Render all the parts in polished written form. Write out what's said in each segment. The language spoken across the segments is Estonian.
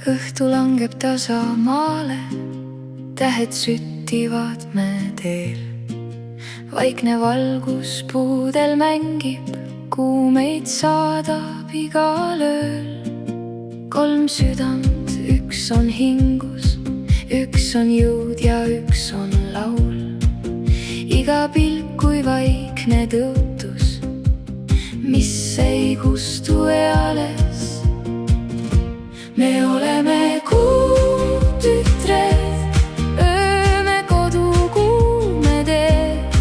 õhtu langeb tasa maale, tähed süttivad me teel. Vaikne valgus puudel mängib, kuumeid saadab igal ööl. 3 südant, üks on hingus, üks on jõud ja üks on laul. Iga pilk kui vaikne tõotus, mis ei kustu eales. Me oleme kuutütred, ööme kodu kuume teed,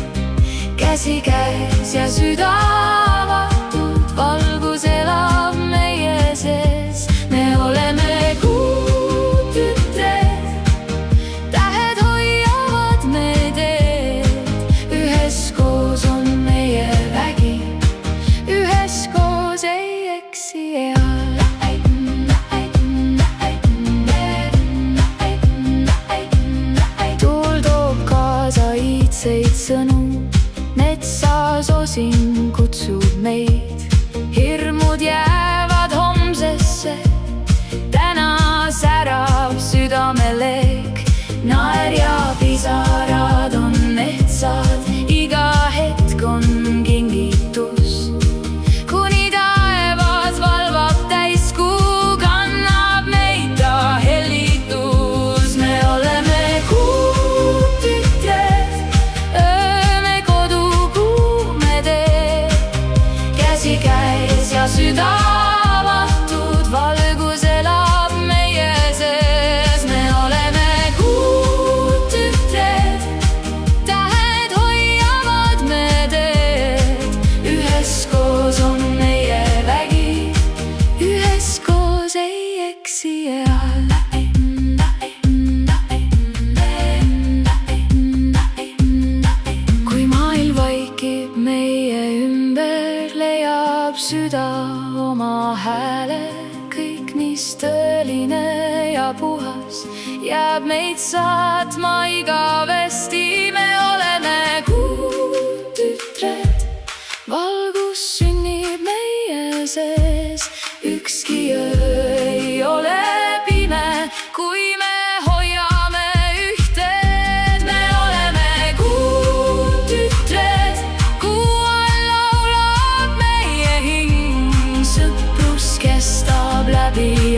käsikäes ja süda avatud, valgus elab meie sees. Me oleme kuutütred, tähed hoiavad me teed, üheskoos on meie vägi, üheskoos ei eksi eal. Sõnu, metsas osin kutsub meid, hirmud jäävad homsesse, täna särab südameleek, naer ja pisarad on metsad, iga hetk on kingitus. Kuni taevas valvab täiskuu, kannab meid ta hellitus. Me oleme käes ja süda avatud, valgus elab meie sees. Me oleme kuutütred, tähed hoiavad me teed, üheskoos on meie vägi, üheskoos ei eksi eal. Kui maailm vaikib meie ümber, leiab süda oma hääle, kõik, mis tõeline ja puhas, jääb meid saatma igavesti. Me oleme kuutütred, valgus sünnib meie sees, ükski öö ei ole pime, kui me hoiame ühted. Me oleme kuutütred, kuu all laulab meie hing, sõprus kestab läbi